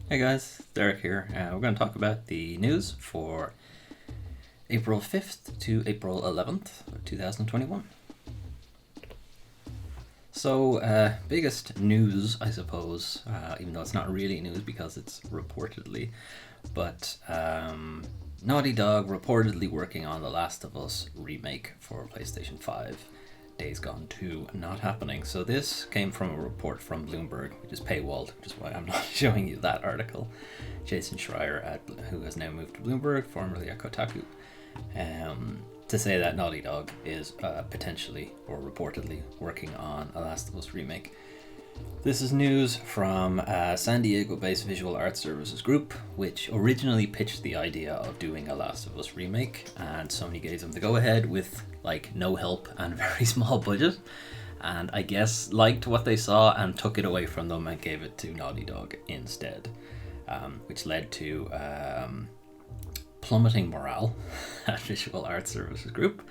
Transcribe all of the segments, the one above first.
Hey guys, Derek here. We're going to talk about the news for April 5th to April 11th, 2021. So, biggest news, I suppose, even though it's not really news because it's reportedly, but Naughty Dog reportedly working on The Last of Us remake for PlayStation 5. Days Gone 2 not happening. So this came from a report from Bloomberg, which is paywalled, which is why I'm not showing you that article. Jason Schreier, who has now moved to Bloomberg, formerly at Kotaku, to say that Naughty Dog is potentially or reportedly working on a Last of Us remake. This is news from San Diego-based visual art services group, which originally pitched the idea of doing a Last of Us remake, and Sony gave them the go-ahead with no help and very small budget, and I guess liked what they saw and took it away from them and gave it to Naughty Dog instead, which led to plummeting morale at visual art services group.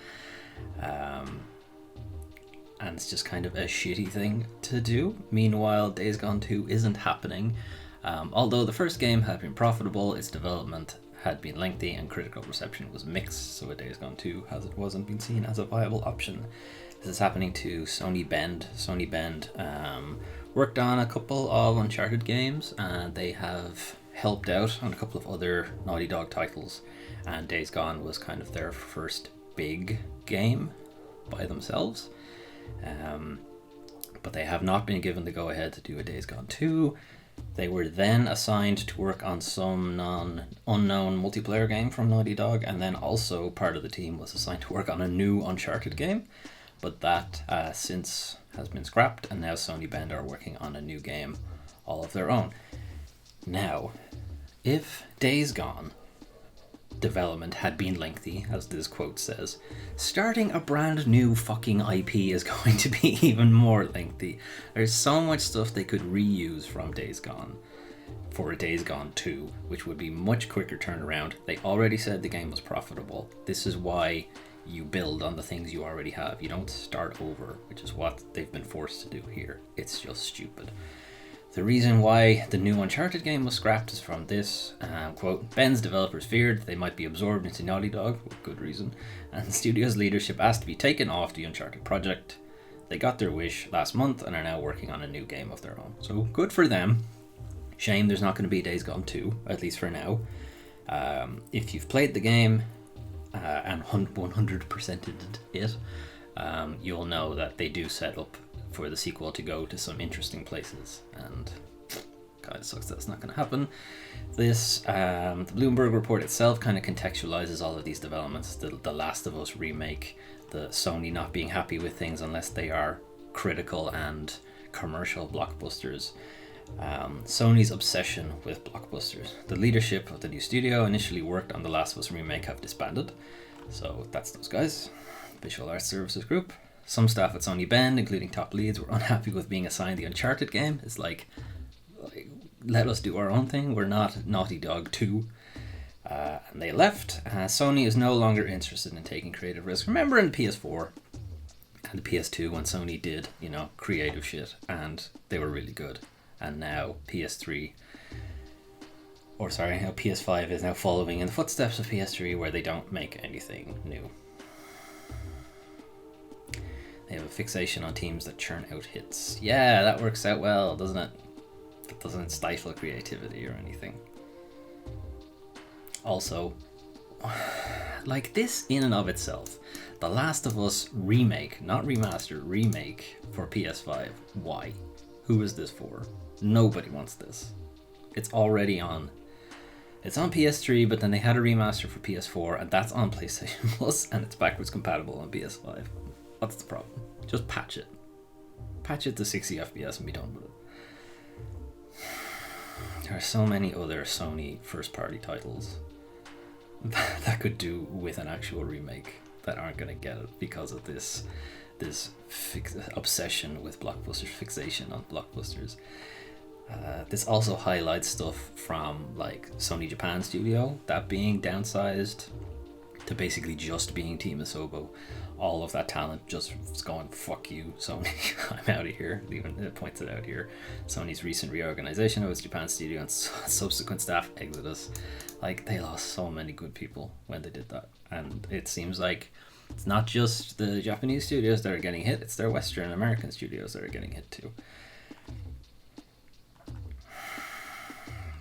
And it's just kind of a shitty thing to do. Meanwhile, Days Gone 2 isn't happening. Although the first game had been profitable, its development had been lengthy and critical reception was mixed, so a Days Gone 2 wasn't been seen as a viable option. This is happening to Sony Bend. Sony Bend worked on a couple of Uncharted games, and they have helped out on a couple of other Naughty Dog titles, and Days Gone was kind of their first big game by themselves. But they have not been given the go-ahead to do a Days Gone 2. They were then assigned to work on some unknown multiplayer game from Naughty Dog, and then also part of the team was assigned to work on a new Uncharted game, but that since has been scrapped, and now Sony Bend are working on a new game all of their own. Now, if Days Gone development had been lengthy, as this quote says, starting a brand new fucking IP is going to be even more lengthy. There's so much stuff they could reuse from Days Gone for a Days Gone 2, which would be much quicker turnaround. They already said the game was profitable. This is why you build on the things you already have. You don't start over, which is what they've been forced to do here. It's just stupid. The reason why the new Uncharted game was scrapped is from this, quote, Ben's developers feared they might be absorbed into Naughty Dog, with good reason, and the studio's leadership asked to be taken off the Uncharted project. They got their wish last month and are now working on a new game of their own. So good for them. Shame there's not going to be Days Gone 2, at least for now. If you've played the game and 100%ed it, you'll know that they do set up for the sequel to go to some interesting places, and God, it sucks that's not going to happen. This the Bloomberg report itself kind of contextualizes all of these developments: the Last of Us remake, the Sony not being happy with things unless they are critical and commercial blockbusters, Sony's obsession with blockbusters. The leadership of the new studio initially worked on the Last of Us remake have disbanded, so that's those guys. Visual Arts Services Group. Some staff at Sony Bend, including top leads, were unhappy with being assigned the Uncharted game. It's like, let us do our own thing. We're not Naughty Dog 2. And they left. Sony is no longer interested in taking creative risks. Remember in the PS4 and the PS2 when Sony did, creative shit, and they were really good. And now PS5 is now following in the footsteps of PS3, where they don't make anything new. They have a fixation on teams that churn out hits. Yeah, that works out well, doesn't it? That doesn't stifle creativity or anything. Also, this in and of itself, The Last of Us remake, not remaster, remake for PS5. Why? Who is this for? Nobody wants this. It's already on. It's on PS3, but then they had a remaster for PS4, and that's on PlayStation Plus, and it's backwards compatible on PS5. What's the problem? Just patch it. Patch it to 60 FPS and be done with it. There are so many other Sony first-party titles that could do with an actual remake that aren't going to get it because of this obsession with blockbusters, fixation on blockbusters. This also highlights stuff from Sony Japan Studio, that being downsized to basically just being Team Asobo. all of that talent just going, fuck you, Sony, I'm out of here. Even it points it out here. Sony's recent reorganization of its Japan studio and subsequent staff exodus. Like, they lost so many good people when they did that. And it seems like it's not just the Japanese studios that are getting hit, it's their Western American studios that are getting hit too.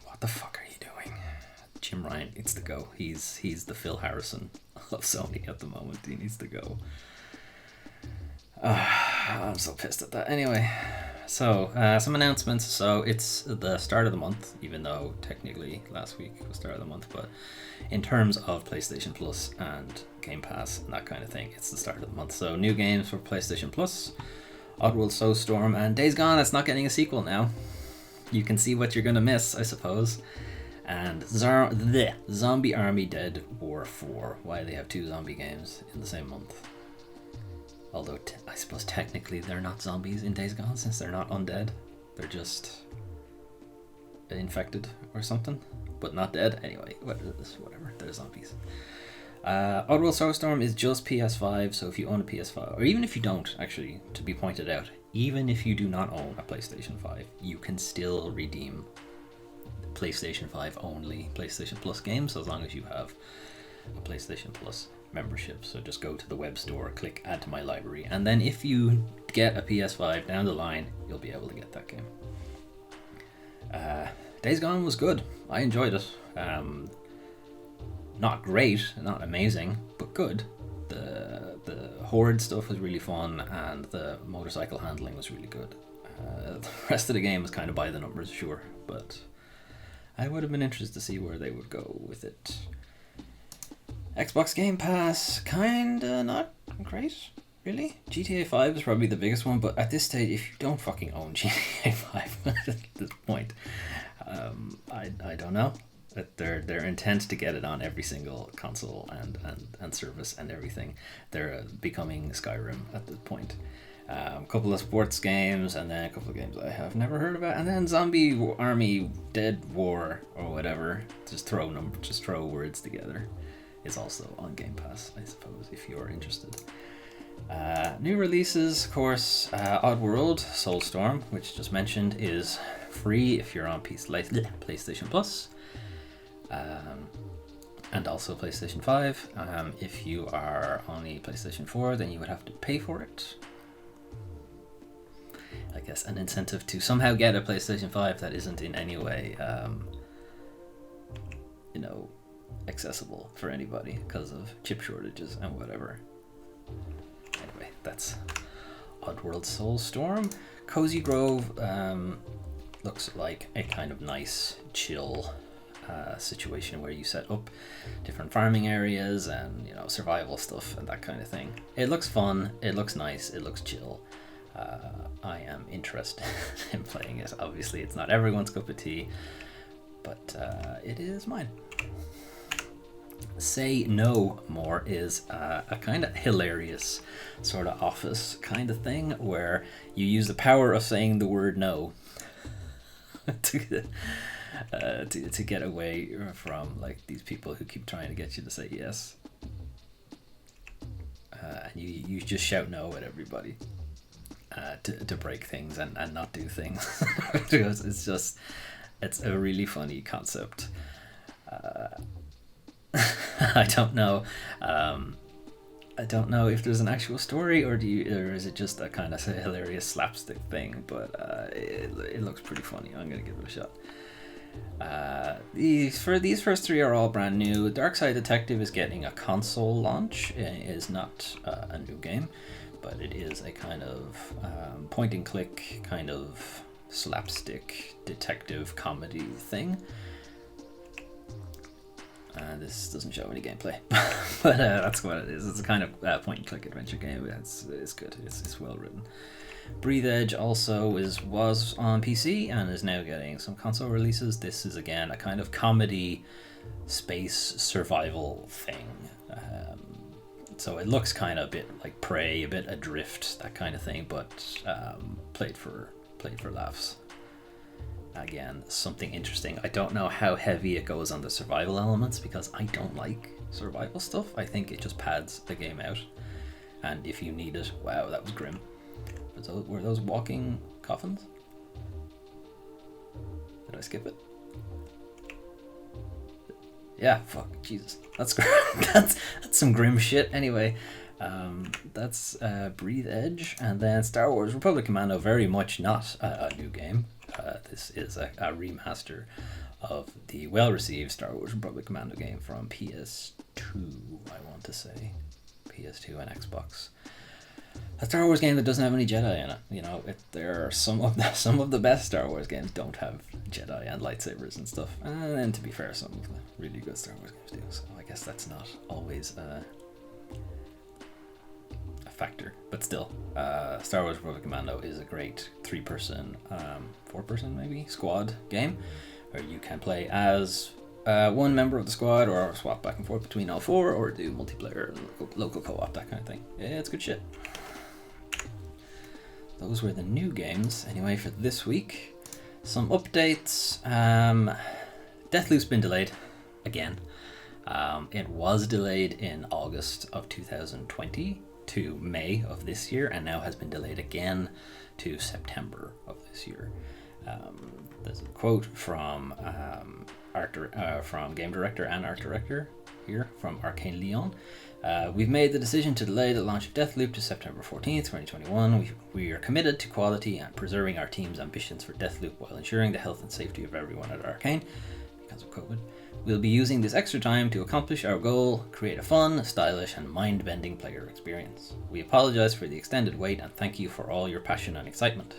What the fuck are you doing? Jim Ryan needs to go. He's the Phil Harrison of Sony at the moment. He needs to go. I'm so pissed at that. Anyway, so some announcements. So it's the start of the month, even though technically last week was start of the month, but in terms of PlayStation Plus and Game Pass and that kind of thing, it's the start of the month. So new games for PlayStation Plus: Oddworld, Soulstorm, and Days Gone. It's not getting a sequel now. You can see what you're gonna miss, I suppose. And the Zombie Army Dead War 4. Why do they have two zombie games in the same month? Although I suppose technically they're not zombies in Days Gone, since they're not undead. They're just infected or something, but not dead. Anyway, whatever, they're zombies. Oddworld Soulstorm is just PS5, so if you own a PS5, or even if you don't, actually, to be pointed out, even if you do not own a PlayStation 5, you can still redeem PlayStation 5 only PlayStation Plus games, as long as you have a PlayStation Plus membership. So just go to the web store, click add to my library, and then if you get a PS5 down the line, you'll be able to get that game. Days Gone was good. I enjoyed it. Not great, not amazing, but good. The horde stuff was really fun, and the motorcycle handling was really good. The rest of the game was kind of by the numbers, sure, but I would have been interested to see where they would go with it. Xbox Game Pass, kinda not great, really. GTA 5 is probably the biggest one, but at this stage, if you don't fucking own GTA 5 at this point, I don't know. That their intent to get it on every single console and service and everything. They're becoming Skyrim at this point. A couple of sports games, and then a couple of games I have never heard about, and then Zombie Army Dead War or whatever. Just throw words together. Is also on Game Pass, I suppose, if you're interested. New releases, of course, Oddworld, Soulstorm, which just mentioned, is free if you're on PlayStation Plus. And also PlayStation 5. If you are on a PlayStation 4, then you would have to pay for it. I guess an incentive to somehow get a PlayStation 5 that isn't in any way, accessible for anybody because of chip shortages and whatever. Anyway, that's Oddworld Soulstorm. Cozy Grove looks like a kind of nice, chill situation where you set up different farming areas and survival stuff and that kind of thing. It looks fun, it looks nice, it looks chill. I am interested in playing it. Obviously it's not everyone's cup of tea, but it is mine. Say No More is a kind of hilarious sort of Office kind of thing where you use the power of saying the word no to get away from like these people who keep trying to get you to say yes. And you just shout no at everybody to break things and not do things. It's a really funny concept. I don't know if there's an actual story or is it just a kind of hilarious slapstick thing, but it looks pretty funny. I'm gonna give it a shot. These first three are all brand new. Darkside Detective is getting a console launch. It is not a new game, but it is a kind of point and click kind of slapstick detective comedy thing. This doesn't show any gameplay, but that's what it is. It's a kind of point and click adventure game. It's good. It's well written. Breathedge also was on PC and is now getting some console releases. This is again a kind of comedy space survival thing. So it looks kind of a bit like Prey, a bit Adrift, that kind of thing, but played for laughs. Again, something interesting. I don't know how heavy it goes on the survival elements because I don't like survival stuff. I think it just pads the game out. and if you need it. Wow, that was grim. Were those walking coffins? Did I skip it? Yeah, fuck, Jesus. That's that's some grim shit. Anyway, that's Breathedge, and then Star Wars Republic Commando, very much not a new game. This is a remaster of the well-received Star Wars Republic Commando game from PS2, I want to say. PS2 and Xbox. A Star Wars game that doesn't have any Jedi in it. You know, there are some of the best Star Wars games don't have Jedi and lightsabers and stuff. And then, to be fair, some of the really good Star Wars games do. So I guess that's not always a factor. But still, Star Wars Republic Commando is a great 3-person, 4-person maybe, squad game where you can play as one member of the squad, or swap back and forth between all 4, or do multiplayer and local co-op, that kind of thing. Yeah, it's good shit. Those were the new games. Anyway, for this week, some updates. Deathloop's been delayed again. It was delayed in August of 2020 to May of this year, and now has been delayed again to September of this year. There's a quote from from game director and art director here from Arcane Leon. We've made the decision to delay the launch of Deathloop to September 14th, 2021. We are committed to quality and preserving our team's ambitions for Deathloop while ensuring the health and safety of everyone at Arcane because of COVID. We'll be using this extra time to accomplish our goal, create a fun, stylish, and mind-bending player experience. We apologize for the extended wait and thank you for all your passion and excitement.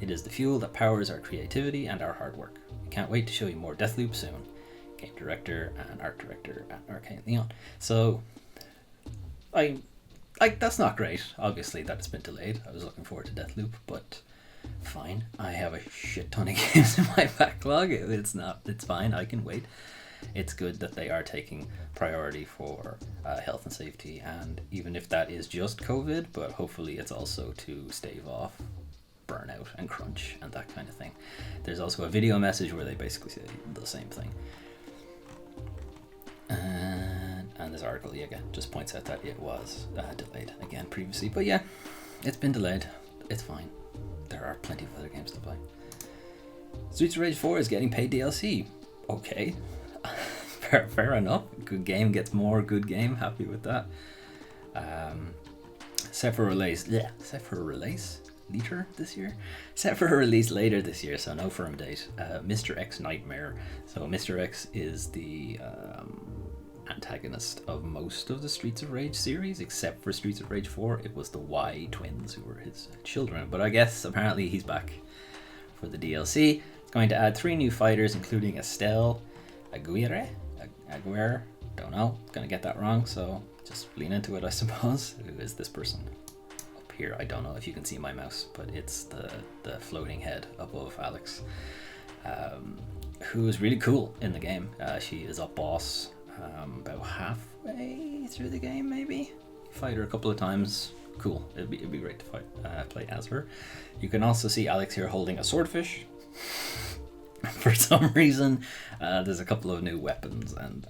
It is the fuel that powers our creativity and our hard work. We can't wait to show you more Deathloop soon. Game director and art director at Arcane Leon. So, that's not great, obviously, that it's been delayed. I was looking forward to Deathloop, but fine. I have a shit ton of games in my backlog. It's fine, I can wait. It's good that they are taking priority for health and safety, and even if that is just COVID, but hopefully it's also to stave off burnout and crunch and that kind of thing. There's also a video message where they basically say the same thing. And this article again just points out that it was delayed again previously. But yeah, it's been delayed. It's fine. There are plenty of other games to play. Streets of Rage 4 is getting paid DLC. Okay. Fair enough. Good game gets more good game. Happy with that. Set for release later this year. Set for a release later this year, so no firm date. Mr. X Nightmare. So Mr. X is the antagonist of most of the Streets of Rage series, except for Streets of Rage 4. It was the Y twins who were his children, but I guess apparently he's back for the DLC. It's going to add 3 new fighters, including Estelle Aguirre, don't know, gonna get that wrong, so just lean into it, I suppose. Who is this person? Up here, I don't know if you can see my mouse, but it's the floating head above Alex, who is really cool in the game. She is a boss about halfway through the game, maybe. Fight her a couple of times. Cool. It'd be great to play as her. You can also see Alex here holding a swordfish. For some reason, there's a couple of new weapons and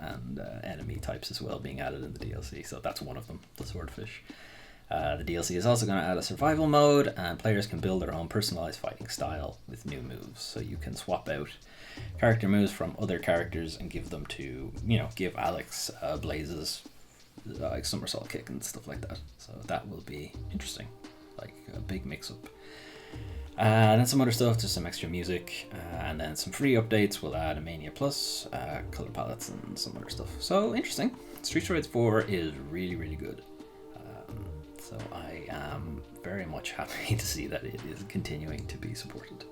enemy types as well being added in the DLC, so that's one of them, the swordfish. The DLC is also going to add a survival mode, and players can build their own personalized fighting style with new moves. So you can swap out character moves from other characters and give them to, give Alex Blaze's like somersault kick and stuff like that. So that will be interesting, like a big mix-up. And then some other stuff, just some extra music, and then some free updates. We'll add a Mania Plus, color palettes, and some other stuff. So interesting. Streets of Rage 4 is really, really good. So I am very much happy to see that it is continuing to be supported.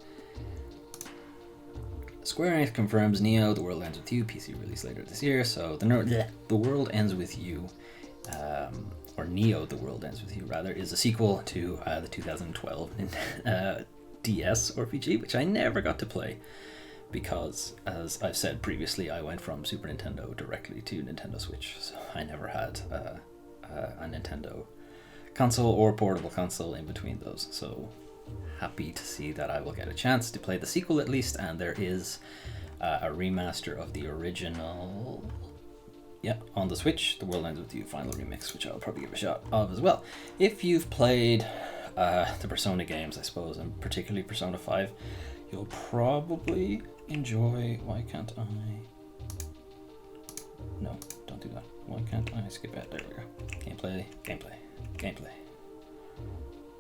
Square Enix confirms Neo: The World Ends With You PC release later this year. So The World Ends With You, or Neo: The World Ends With You rather, is a sequel to the 2012 DS RPG, which I never got to play because, as I've said previously, I went from Super Nintendo directly to Nintendo Switch, so I never had a Nintendo console or portable console in between those. So happy to see that I will get a chance to play the sequel at least, and there is a remaster of the original yeah, on the Switch, The World Ends With You Final Remix, which I'll probably give a shot of as well. If you've played the Persona games, I suppose, and particularly Persona 5, you'll probably enjoy... Why can't I... No, don't do that. Why can't I skip it? There we go. Gameplay.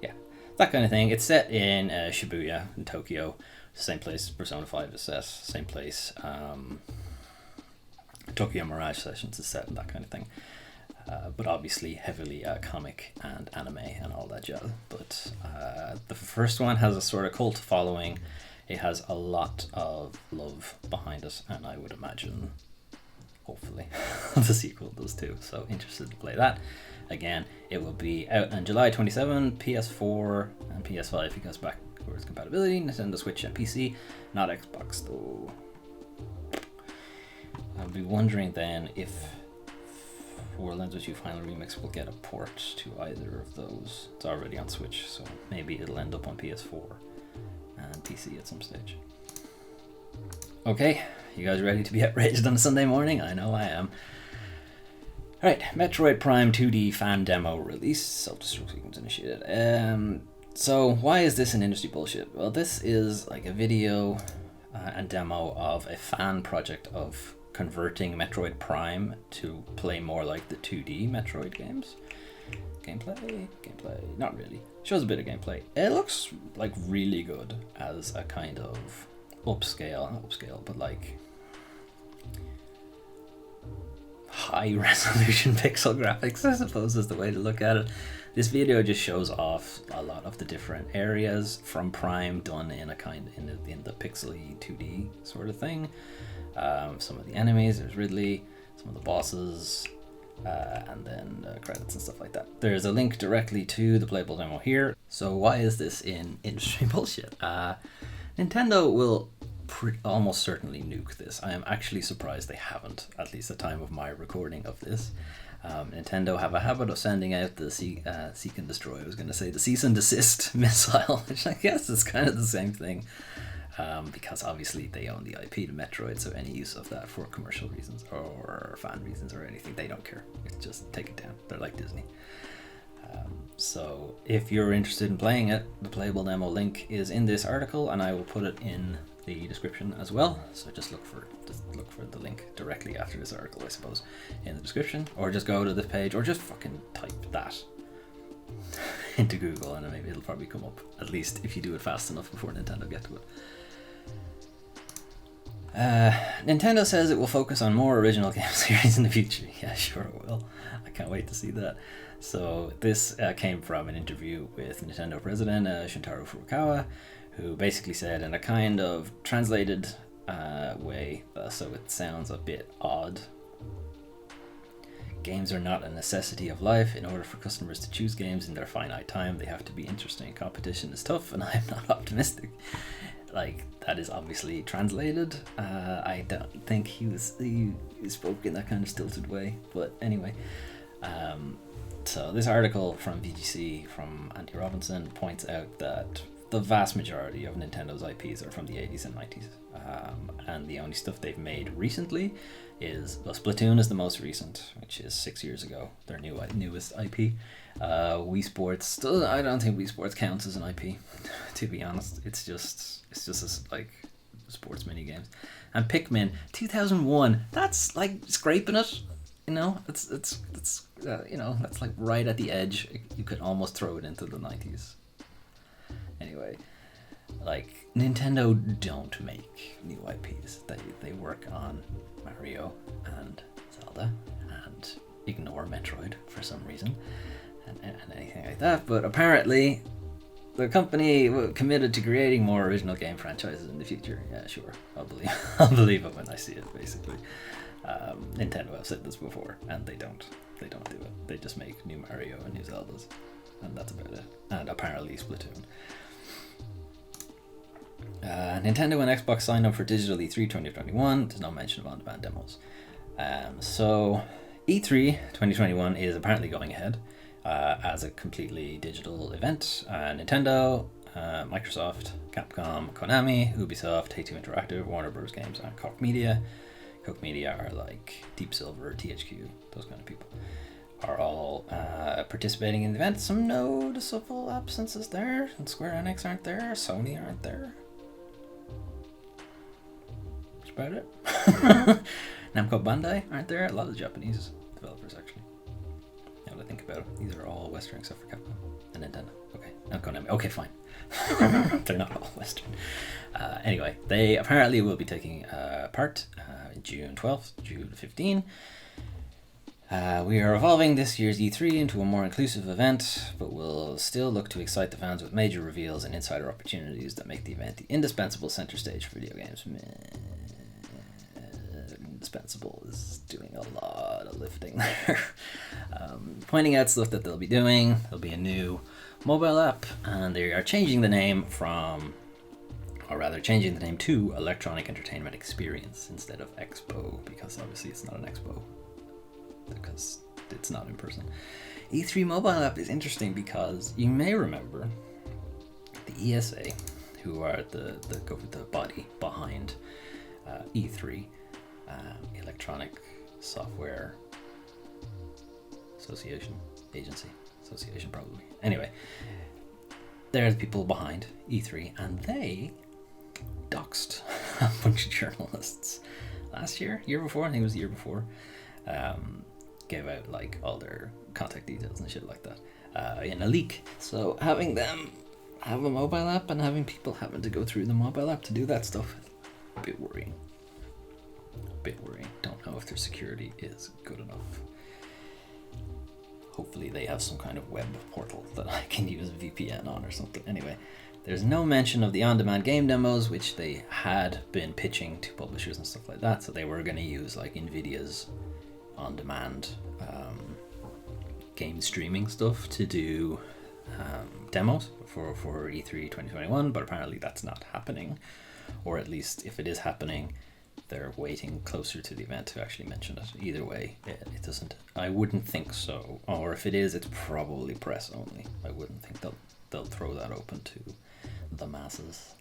Yeah, that kind of thing. It's set in Shibuya in Tokyo. Same place Persona 5 is set. Same place Tokyo Mirage Sessions is set and that kind of thing. But obviously heavily comic and anime and all that jazz. But the first one has a sort of cult following. It has a lot of love behind it, and I would imagine, hopefully, the sequel does too. So interested to play that. Again, it will be out on July 27, PS4 and PS5 because backwards compatibility, Nintendo Switch and PC, not Xbox though. I'll be wondering then if World Ends With You Final Remix will get a port to either of those. It's already on Switch, so maybe it'll end up on PS4 and PC at some stage. Okay, you guys ready to be outraged on a Sunday morning? I know I am. Alright, Metroid Prime 2D fan demo release. Self-destruct sequence initiated. So why is this an industry bullshit? Well, this is like a video and demo of a fan project of converting Metroid Prime to play more like the 2D Metroid games. Gameplay, not really. Shows a bit of gameplay. It looks like really good as a kind of not upscale, but like high resolution pixel graphics, I suppose is the way to look at it. This video just shows off a lot of the different areas from Prime done in a kind in the pixely 2D sort of thing. Some of the enemies, there's Ridley, some of the bosses, and then credits and stuff like that. There's a link directly to the playable demo here. So why is this in industry bullshit? Nintendo will almost certainly nuke this. I am actually surprised they haven't, at least at the time of my recording of this. Nintendo have a habit of sending out the seek and destroy. I was going to say the cease and desist missile, which I guess is kind of the same thing. Because obviously they own the IP to Metroid, so any use of that for commercial reasons or fan reasons or anything, they don't care. It's just take it down. They're like Disney. So if you're interested in playing it, the playable demo link is in this article, and I will put it in the description as well. So just look for the link directly after this article, I suppose, in the description, or just go to this page, or just fucking type that into Google, and maybe it'll probably come up, at least if you do it fast enough before Nintendo get to it. Nintendo says it will focus on more original game series in the future. Yeah, sure it will. I can't wait to see that. So this came from an interview with Nintendo president Shintaro Furukawa, who basically said in a kind of translated way, so it sounds a bit odd. Games are not a necessity of life. In order for customers to choose games in their finite time, they have to be interesting. Competition is tough, and I am not optimistic. Like, that is obviously translated. I don't think he spoke in that kind of stilted way, but anyway. So this article from VGC, from Andy Robinson, points out that the vast majority of Nintendo's IPs are from the 80s and 90s. And the only stuff they've made recently is, well, Splatoon is the most recent, which is 6 years ago, their newest IP. Wii Sports, still, I don't think Wii Sports counts as an IP, to be honest. It's just like sports mini games. And Pikmin 2001, that's like scraping it, you know. It's you know, that's like right at the edge. You could almost throw it into the 90s. Anyway, like, Nintendo don't make new IPs. They work on Mario and Zelda and ignore Metroid for some reason and anything like that. But apparently the company committed to creating more original game franchises in the future. Yeah, sure. I'll believe it when I see it, basically. Nintendo have said this before, and they don't do it. They just make new Mario and new Zeldas, and that's about it. And apparently Splatoon. Nintendo and Xbox signed up for Digital E3 2021. There's no mention of on-demand demos. So E3 2021 is apparently going ahead as a completely digital event. Nintendo, Microsoft, Capcom, Konami, Ubisoft, Take-Two Interactive, Warner Bros. Games, and Koch Media Koch Media are like Deep Silver, THQ, those kind of people, are all participating in the event. Some noticeable absences there, and Square Enix aren't there, Sony aren't there. That's about it. Namco Bandai aren't there. A lot of Japanese developers, actually. Now that I think about it, these are all Western except for Capcom and Nintendo. Okay, not Konami. Okay, fine. They're not all Western. Anyway, they apparently will be taking part June 12th, June 15. We are evolving this year's E3 into a more inclusive event, but we'll still look to excite the fans with major reveals and insider opportunities that make the event the indispensable center stage for video games. Indispensable is doing a lot of lifting there. Pointing out stuff that they'll be doing. There'll be a new mobile app, and they are changing the name to Electronic Entertainment Experience instead of Expo, because obviously it's not an Expo, because it's not in person. E3 mobile app is interesting because you may remember the ESA, who are the body behind E3, Electronic Software Association, probably. Anyway, they're the people behind E3, and they doxed a bunch of journalists last year before, I think it was the year before. Gave out like all their contact details and shit like that in a leak. So having them have a mobile app and having people having to go through the mobile app to do that stuff, a bit worrying. Don't know if their security is good enough. Hopefully they have some kind of web portal that I can use a VPN on or something. Anyway, there's no mention of the on-demand game demos, which they had been pitching to publishers and stuff like that. So they were going to use like NVIDIA's on-demand game streaming stuff to do demos for E3 2021, but apparently that's not happening, or at least if it is happening, they're waiting closer to the event to actually mention it. Either way, it doesn't. I wouldn't think so, or if it is, it's probably press only. I wouldn't think they'll throw that open to the masses.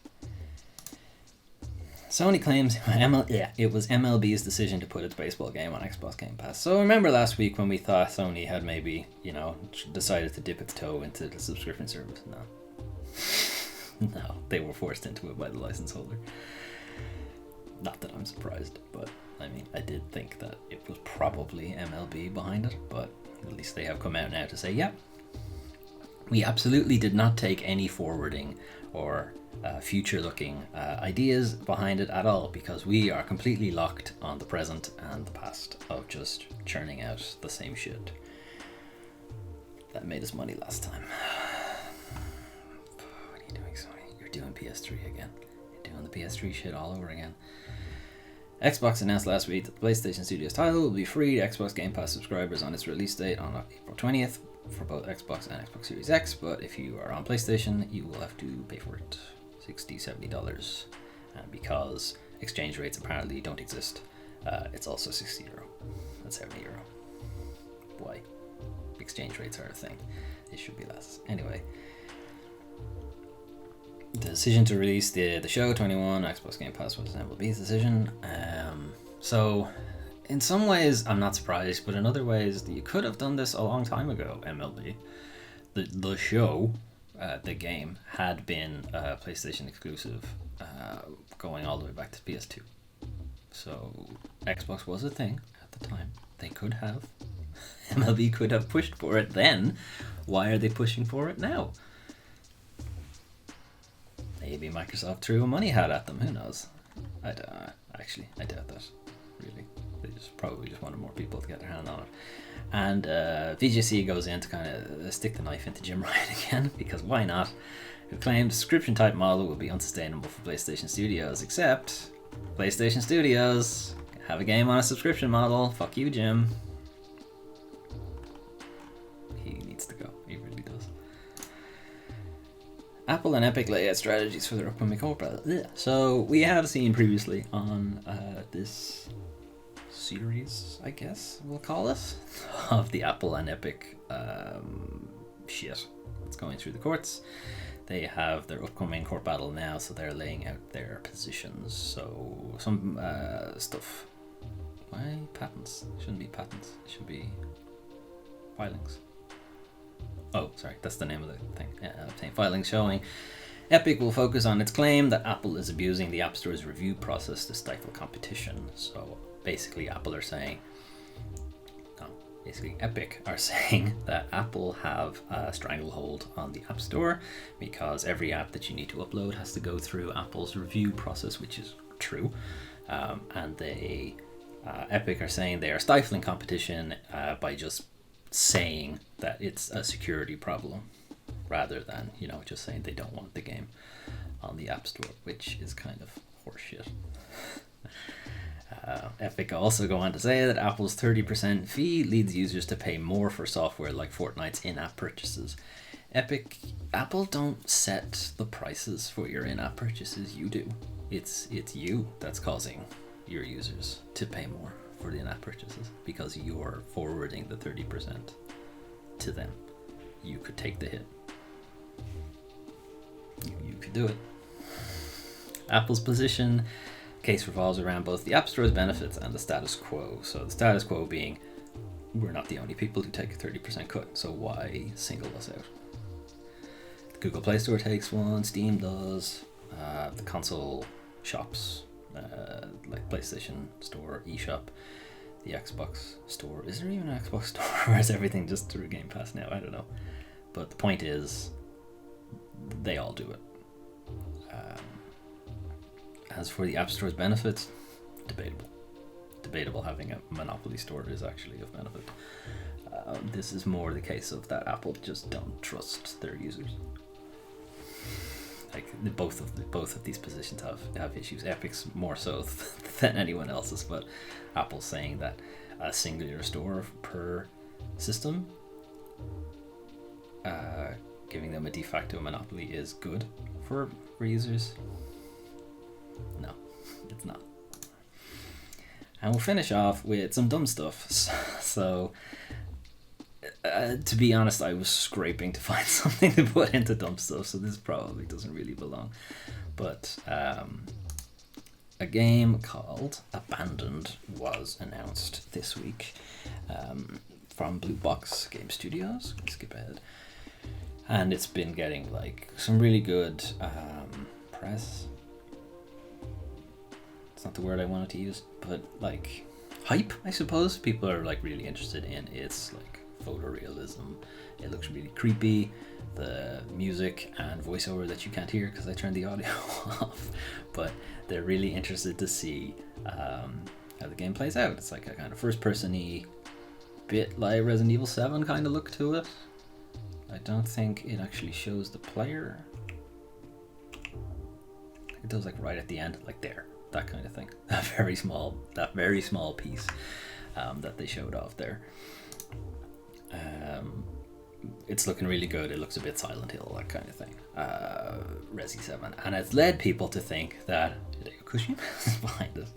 Sony claims it was MLB's decision to put its baseball game on Xbox Game Pass. So remember last week when we thought Sony had maybe, decided to dip its toe into the subscription service? No, they were forced into it by the license holder. Not that I'm surprised, but I mean, I did think that it was probably MLB behind it, but at least they have come out now to say, yep, we absolutely did not take any forwarding or future-looking ideas behind it at all, because we are completely locked on the present and the past of just churning out the same shit that made us money last time. What are you doing, Sony? You're doing PS3 again. You're doing the PS3 shit all over again. Xbox announced last week that the PlayStation Studios title will be free to Xbox Game Pass subscribers on its release date on April 20th for both Xbox and Xbox Series X, but if you are on PlayStation, you will have to pay for it $60, $70. And because exchange rates apparently don't exist, it's also €60 and €70. Why? Exchange rates are a thing. It should be less. Anyway, the decision to release the show 21 Xbox Game Pass was MLB's decision. So in some ways I'm not surprised, but in other ways you could have done this a long time ago, MLB. The show, the game, had been PlayStation exclusive going all the way back to PS2. So Xbox was a thing at the time. They could have. MLB could have pushed for it then. Why are they pushing for it now? Maybe Microsoft threw a money hat at them. Who knows? I doubt that. Really, they probably just wanted more people to get their hand on it. And VGC goes in to kind of stick the knife into Jim Ryan again, because why not? Who claimed subscription type model would be unsustainable for PlayStation Studios, except PlayStation Studios have a game on a subscription model. Fuck you, Jim. He needs to go. He really does. Apple and Epic lay out strategies for their upcoming co-op. So we have seen previously on this series, I guess we'll call it, of the Apple and Epic shit that's going through the courts. They have their upcoming court battle now, so they're laying out their positions. So some stuff say patents? It shouldn't be patents. It should be filings. Oh, sorry, that's the name of the thing. Obtain filings showing Epic will focus on its claim that Apple is abusing the App Store's review process to stifle competition. So basically, Epic are saying that Apple have a stranglehold on the App Store because every app that you need to upload has to go through Apple's review process, which is true. And Epic are saying they are stifling competition by just saying that it's a security problem, rather than just saying they don't want the game on the App Store, which is kind of horseshit. Epic also go on to say that Apple's 30% fee leads users to pay more for software like Fortnite's in-app purchases. Apple don't set the prices for your in-app purchases, you do. It's you that's causing your users to pay more for the in-app purchases because you're forwarding the 30% to them. You could take the hit. You could do it. Apple's position case revolves around both the App Store's benefits and the status quo. So the status quo being, we're not the only people who take a 30% cut, so why single us out? The Google Play Store takes one, Steam does, the console shops, like PlayStation Store, eShop, the Xbox Store. Is there even an Xbox Store, or is everything just through Game Pass now? I don't know. But the point is, they all do it. As for the App Store's benefits, debatable. Having a monopoly store is actually of benefit. This is more the case of that Apple just don't trust their users. Like both of these positions have issues. Epic's more so than anyone else's, but Apple's saying that a singular store per system, giving them a de facto monopoly is good for users. No, it's not. And we'll finish off with some dumb stuff. So, to be honest, I was scraping to find something to put into dumb stuff, so this probably doesn't really belong. But a game called Abandoned was announced this week from Blue Box Game Studios. Skip ahead. And it's been getting like some really good press. It's not the word I wanted to use, but like hype, I suppose. People are like really interested in its like photorealism. It looks really creepy. The music and voiceover that you can't hear because I turned the audio off, but they're really interested to see how the game plays out. It's like a kind of first-person-y, bit like Resident Evil 7 kind of look to it. I don't think it actually shows the player. It does like right at the end, like there. That kind of thing. That very small piece that they showed off there. It's looking really good. It looks a bit Silent Hill, that kind of thing. Resi 7. And it's led people to think that Hideo Kojima is behind it.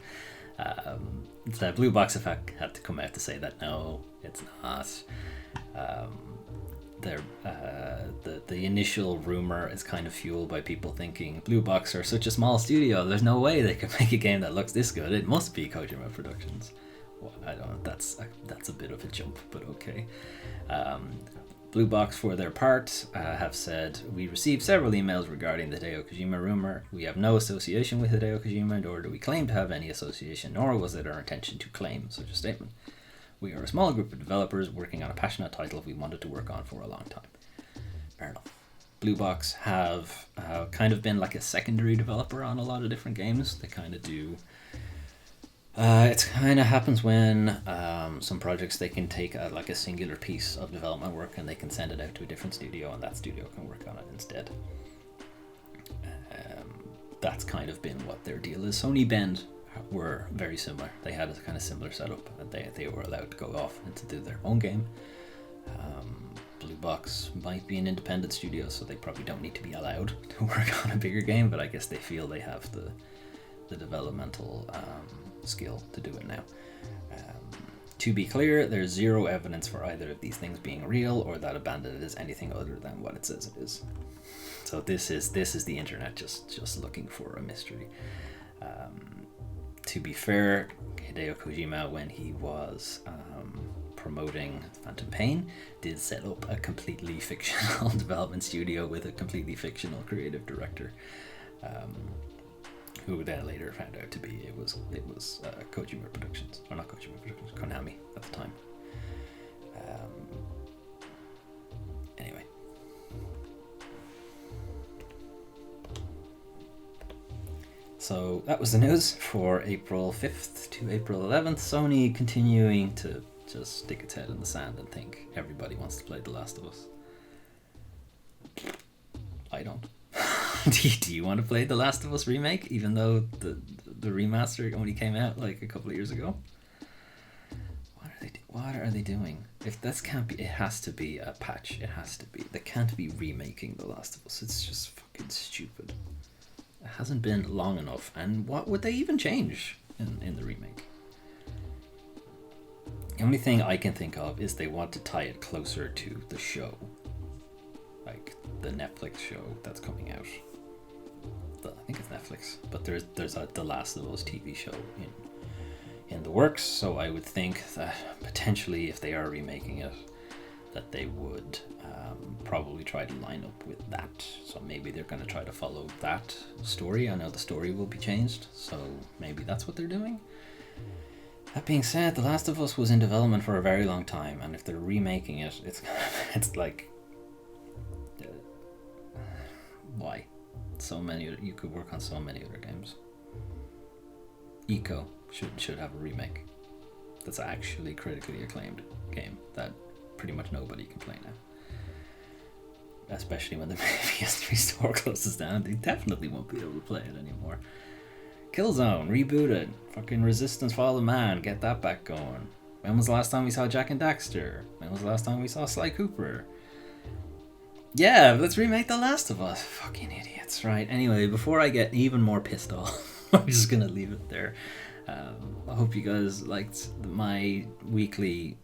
So Blue Box Effect had to come out to say that no, it's not. The initial rumor is kind of fueled by people thinking Blue Box are such a small studio, there's no way they could make a game that looks this good. It must be Kojima Productions. Well, I don't know. That's a bit of a jump, but okay. Blue Box, for their part, have said, we received several emails regarding the Hideo Kojima rumor. We have no association with Hideo Kojima, nor do we claim to have any association, nor was it our intention to claim such a statement. We are a small group of developers working on a passionate title we wanted to work on for a long time. Fair enough. Blue Box have kind of been like a secondary developer on a lot of different games. They kind of do... it kind of happens when some projects, they can take like a singular piece of development work and they can send it out to a different studio, and that studio can work on it instead. That's kind of been what their deal is. Sony Bend were very similar. They had a kind of similar setup, and they were allowed to go off and to do their own game. Blue Box might be an independent studio, so they probably don't need to be allowed to work on a bigger game, but I guess they feel they have the developmental skill to do it now. To be clear, there's zero evidence for either of these things being real or that Abandoned is anything other than what it says it is. So this is the internet just looking for a mystery. To be fair, Hideo Kojima, when he was promoting Phantom Pain, did set up a completely fictional development studio with a completely fictional creative director, who then later found out to be it was Kojima Productions, or not Kojima Productions, Konami at the time. Anyway. So that was the news for April 5th to April 11th. Sony continuing to just stick its head in the sand and think everybody wants to play The Last of Us. I don't. Do you want to play The Last of Us remake, even though the remaster only came out like a couple of years ago? What are they doing? If this can't be, it has to be a patch. It has to be. They can't be remaking The Last of Us. It's just fucking stupid. It hasn't been long enough, and what would they even change in the remake? The only thing I can think of is they want to tie it closer to the show, like the Netflix show that's coming out. I think it's Netflix, but there's a The Last of Us TV show in the works, so I would think that potentially if they are remaking it, that they would probably try to line up with that. So maybe they're going to try to follow that story. I know the story will be changed, so maybe that's what they're doing. That being said, The Last of Us was in development for a very long time, and if they're remaking it, it's like, why? So many, you could work on so many other games. Eco should have a remake that's actually critically acclaimed game that pretty much nobody can play now. Especially when the PS3 store closes down, they definitely won't be able to play it anymore. Killzone, reboot it. Fucking Resistance Fall of Man, get that back going. When was the last time we saw Jak and Daxter? When was the last time we saw Sly Cooper? Yeah, let's remake The Last of Us. Fucking idiots, right? Anyway, before I get even more pissed off, I'm just gonna leave it there. I hope you guys liked my weekly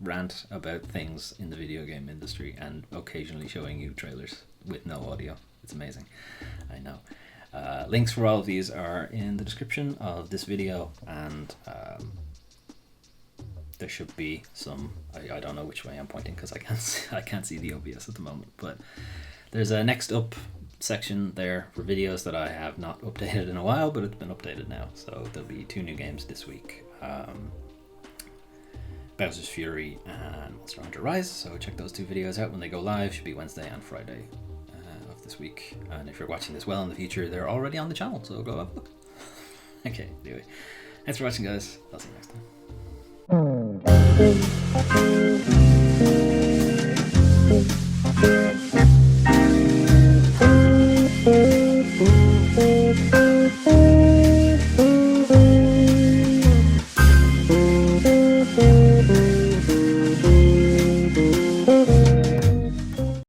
rant about things in the video game industry and occasionally showing you trailers with no audio. It's amazing. I know. Links for all of these are in the description of this video, and there should be some, I don't know which way I'm pointing because I can't see the OBS at the moment, but there's a next up section there for videos that I have not updated in a while, but it's been updated now, so there'll be 2 new games this week, Bowser's Fury and Monster Hunter Rise, so check those 2 videos out when they go live. Should be Wednesday and Friday of this week, and if you're watching this well in the future, they're already on the channel, so go have a look. Okay, anyway, thanks for watching, guys. I'll see you next time.